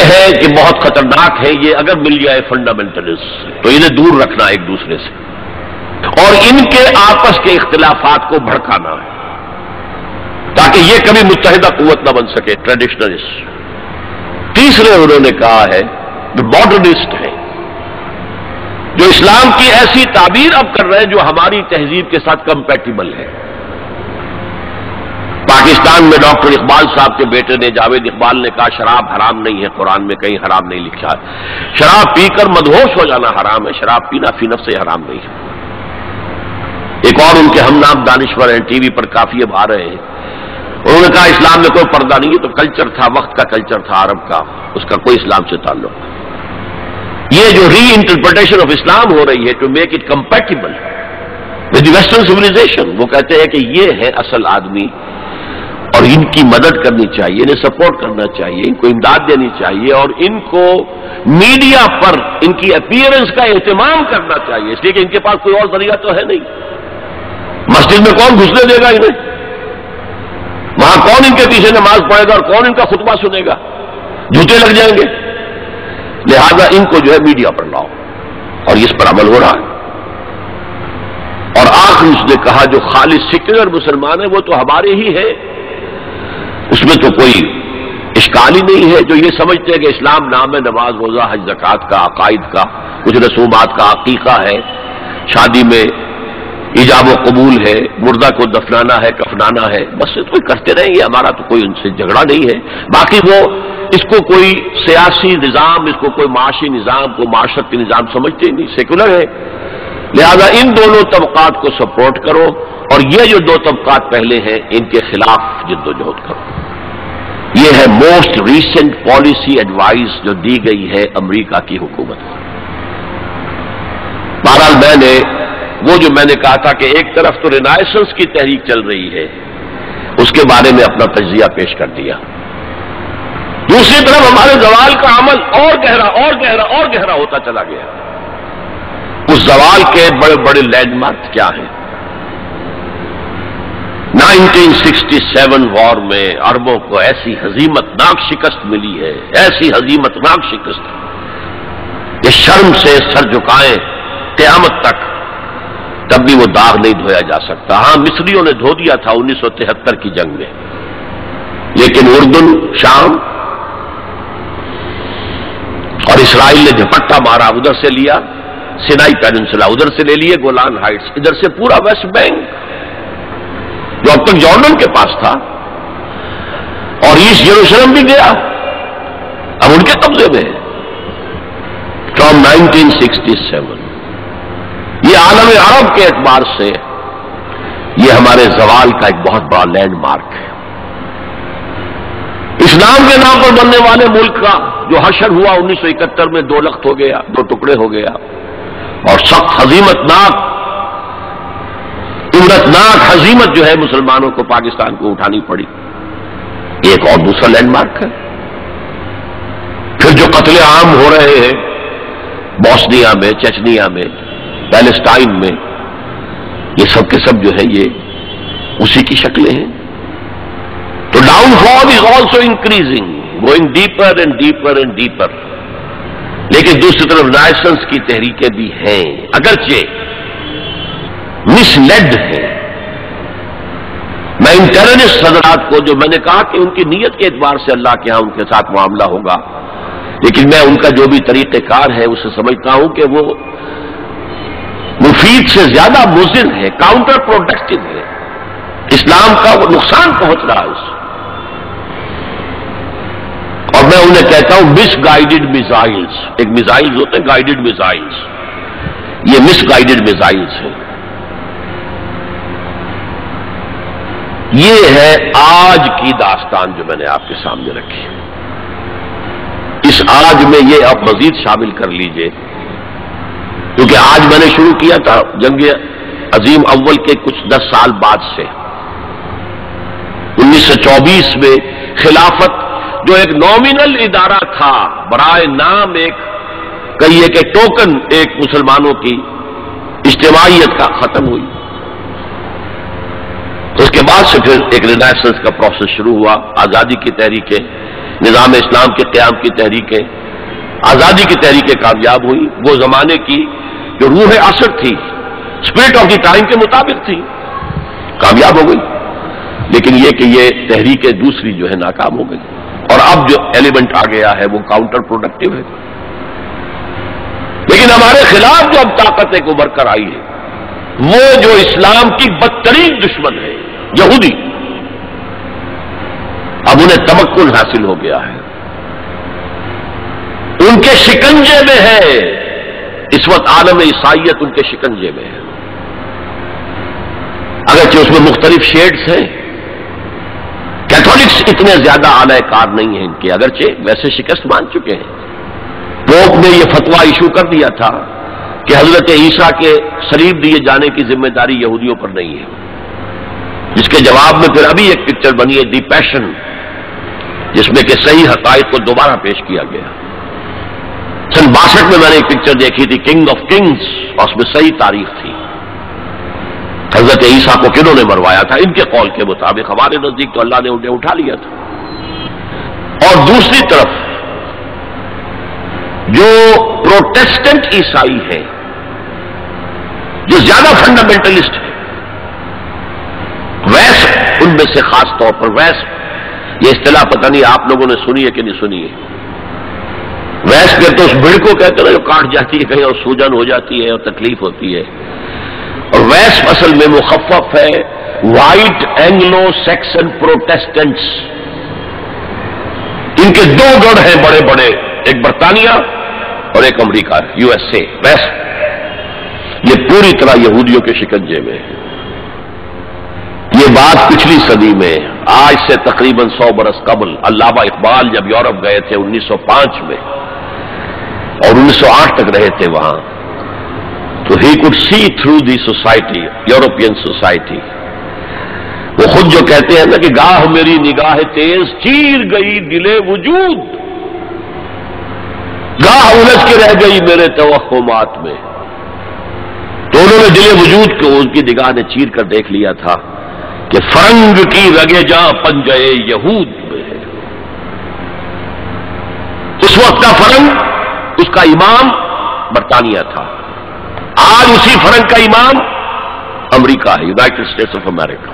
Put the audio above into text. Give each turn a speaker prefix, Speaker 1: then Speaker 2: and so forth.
Speaker 1: ہے کہ بہت خطرناک ہے یہ، اگر مل جائے فنڈامنٹلسٹ تو انہیں دور رکھنا ایک دوسرے سے، اور ان کے آپس کے اختلافات کو بھڑکانا ہے تاکہ یہ کبھی متحدہ قوت نہ بن سکے، ٹریڈیشنلسٹ۔ تیسرے انہوں نے کہا ہے جو ماڈرنسٹ ہیں، جو اسلام کی ایسی تعبیر اب کر رہے ہیں جو ہماری تہذیب کے ساتھ کمپیٹیبل ہے۔ پاکستان میں ڈاکٹر اقبال صاحب کے بیٹے نے، جاوید اقبال نے کہا شراب حرام نہیں ہے، قرآن میں کہیں حرام نہیں لکھا ہے۔ شراب پی کر مدہوش ہو جانا حرام ہے، شراب پینا فی نفس سے حرام نہیں ہے۔ ایک اور ان کے ہم نام دانشور ہیں، ٹی وی پر کافی اب آ رہے ہیں، انہوں نے کہا اسلام میں کوئی پردہ نہیں ہے، تو کلچر تھا، وقت کا کلچر تھا عرب کا، اس کا کوئی اسلام سے تعلق نہیں۔ یہ جو ری انٹرپریٹیشن آف اسلام ہو رہی ہے to make it compatible with western civilization, وہ کہتے ہیں کہ یہ ہے اصل آدمی اور ان کی مدد کرنی چاہیے، انہیں سپورٹ کرنا چاہیے، ان کو امداد دینی چاہیے، اور ان کو میڈیا پر ان کی اپیئرنس کا اہتمام کرنا چاہیے، اس لیے کہ ان کے پاس کوئی اور ذریعہ تو ہے نہیں۔ مسجد میں کون گھسنے دے گا انہیں؟ وہاں کون ان کے پیچھے نماز پڑھے گا اور کون ان کا خطبہ سنے گا؟ جھوٹے لگ جائیں گے۔ لہذا ان کو جو ہے میڈیا پر لاؤ، اور اس پر عمل ہو رہا ہے۔ اور آخر اس نے کہا جو خالص سیکولر مسلمان ہے وہ تو ہمارے ہی ہے، اس میں تو کوئی اشکال ہی نہیں ہے، جو یہ سمجھتے ہیں کہ اسلام نام ہے نماز روزہ حج زکوٰۃ کا، عقائد کا، کچھ رسومات کا، عقیقہ ہے، شادی میں ایجاب و قبول ہے، مردہ کو دفنانا ہے، کفنانا ہے، بس اس کو کرتے رہیں گے، ہمارا تو کوئی ان سے جھگڑا نہیں ہے۔ باقی وہ اس کو کوئی سیاسی نظام، اس کو کوئی معاشی نظام، کوئی معاشرتی نظام سمجھتے ہی نہیں، سیکولر ہے۔ لہذا ان دونوں طبقات کو سپورٹ کرو، اور یہ جو دو طبقات پہلے ہیں ان کے خلاف جد و جہد کرو۔ یہ ہے موسٹ ریسنٹ پالیسی ایڈوائز جو دی گئی ہے امریکہ کی حکومت کو۔ بہرحال میں نے کہا تھا کہ ایک طرف تو رینائسنس کی تحریک چل رہی ہے، اس کے بارے میں اپنا تجزیہ پیش کر دیا، دوسری طرف ہمارے زوال کا عمل اور گہرا اور گہرا اور گہرا ہوتا چلا گیا۔ اس زوال کے بڑے بڑے لینڈ مارک کیا ہیں؟ 1967 وار میں عربوں کو ایسی ہزیمت ناک شکست ملی ہے، ایسی ہزیمت ناک شکست کہ شرم سے سر جھکائیں قیامت تک، تب بھی وہ داغ نہیں دھویا جا سکتا۔ ہاں مصریوں نے دھو دیا تھا 1973 کی جنگ میں، لیکن اردن، شام اور اسرائیل نے جھپٹا مارا، ادھر سے لیا سینائی پیننسلا، ادھر سے لے لیے گولان ہائٹس، ادھر سے پورا ویسٹ بینک جو اب تک جارڈن کے پاس تھا، اور ایسٹ یروشلم بھی گیا، اب ان کے قبضے میں ہے۔ فرام 1967 یہ عالم عرب کے اعتبار سے یہ ہمارے زوال کا ایک بہت بڑا لینڈ مارک ہے۔ اسلام کے نام پر بننے والے ملک کا جو حشر ہوا 1971 میں، 2 لخت ہو گیا، 2 ٹکڑے ہو گیا، اور سخت ہزیمتناک عبرتناک ہزیمت جو ہے مسلمانوں کو پاکستان کو اٹھانی پڑی، ایک اور دوسرا لینڈ مارک ہے۔ پھر جو قتل عام ہو رہے ہیں بوسنیا میں، چچنیا میں، پیلسٹائن میں، یہ سب کے سب جو ہے یہ اسی کی شکلیں ہیں۔ تو down fall is also increasing, going deeper and deeper and deeper, لیکن دوسری طرف رینائسنس کی تحریکیں بھی ہیں، اگرچہ مس لیڈ ہیں۔ میں ان ٹیررسٹ حضرات کو، جو میں نے کہا کہ ان کی نیت کے اعتبار سے اللہ کے ہاں ان کے ساتھ معاملہ ہوگا، لیکن میں ان کا جو بھی طریقہ کار ہے اسے سمجھتا ہوں کہ وہ مفید سے زیادہ مضر ہے، کاؤنٹر پروڈکٹیو ہے، اسلام کا وہ نقصان پہنچ رہا ہے اس سے۔ اور میں انہیں کہتا ہوں مس گائیڈڈ میزائلز، ایک میزائلز ہوتے ہیں گائیڈڈ میزائلز، یہ مس گائیڈڈ میزائلز ہیں۔ یہ ہے آج کی داستان جو میں نے آپ کے سامنے رکھی۔ اس آج میں یہ آپ مزید شامل کر لیجئے، کیونکہ آج میں نے شروع کیا تھا جنگ عظیم اول کے کچھ 10 سال بعد سے۔ 1924 میں خلافت جو ایک نامینل ادارہ تھا، برائے نام ایک کہیے کہ ٹوکن ایک مسلمانوں کی اجتماعیت کا ختم ہوئی۔ اس کے بعد سے پھر ایک رینائسنس کا پروسیس شروع ہوا، آزادی کی تحریکیں، نظام اسلام کے قیام کی تحریکیں، آزادی کی تحریکیں کامیاب ہوئی، وہ زمانے کی جو روح عصر تھی، اسپرٹ آف دی ٹائم کے مطابق تھی، کامیاب ہو گئی. لیکن یہ کہ یہ تحریکیں دوسری جو ہے ناکام ہو گئی، اور اب جو ایلیمنٹ آ گیا ہے وہ کاؤنٹر پروڈکٹیو ہے. لیکن ہمارے خلاف جو اب طاقت ایک ابھر کر آئی ہے وہ جو اسلام کی بدترین دشمن ہے، یہودی. اب انہیں تمکن حاصل ہو گیا ہے، ان کے شکنجے میں ہے اس وقت عالم عیسائیت، ان کے شکنجے میں ہے. اگرچہ اس میں مختلف شیڈز ہیں، کیتھولکس اتنے زیادہ اعلی کار نہیں ہیں ان کے، اگرچہ ویسے شکست مان چکے ہیں. پوپ نے یہ فتویٰ ایشو کر دیا تھا کہ حضرت عیسیٰ کے صلیب دیے جانے کی ذمہ داری یہودیوں پر نہیں ہے، جس کے جواب میں پھر ابھی ایک پکچر بنی ہے دی پیشن، جس میں کہ صحیح حقائق کو دوبارہ پیش کیا گیا. سن 62 میں نے ایک پکچر دیکھی تھی کنگ آف کنگز، اور اس میں صحیح تاریخ تھی. حضرت عیسیٰ کو کنہوں نے مروایا تھا ان کے قول کے مطابق، ہمارے نزدیک تو اللہ نے انہیں اٹھا لیا تھا. اور دوسری طرف جو پروٹیسٹنٹ عیسائی ہیں، جو زیادہ فنڈامنٹلسٹ ہیں، ویسٹ ان میں سے خاص طور پر ویسٹ، یہ اصطلاح پتہ نہیں آپ لوگوں نے سنی ہے کہ نہیں سنی ہے. ویسٹ کہتے تو اس بھیڑ کو کہتے ہیں جو کاٹ جاتی ہے کہیں اور سوجن ہو جاتی ہے اور تکلیف ہوتی ہے. اور ویسٹ اصل میں مخفف ہے وائٹ اینگلو سیکسن پروٹیسٹنٹس. ان کے دو گڑھ ہیں بڑے بڑے، ایک برطانیہ اور ایک امریکہ، یو ایس اے. ویسٹ یہ پوری طرح یہودیوں کے شکنجے میں ہے. یہ بات پچھلی صدی میں، آج سے تقریباً 100 برس قبل علامہ اقبال جب یورپ گئے تھے 1905 میں اور 1908 تک رہے تھے وہاں، تو ہی could see through the society، European society. وہ خود جو کہتے ہیں نا کہ گاہ میری نگاہ تیز چیر گئی دل وجود، گاہ الجھ کے رہ گئی میرے توہمات میں. تو انہوں نے دل وجود کو ان کی نگاہ نے چیر کر دیکھ لیا تھا کہ فرنگ کی رگے جاں پنجے یہود میں ہے. اس وقت کا فرنگ، اس کا امام برطانیہ تھا. آج اسی فرنگ کا امام امریکہ ہے، یونائٹڈ اسٹیٹس آف امریکہ.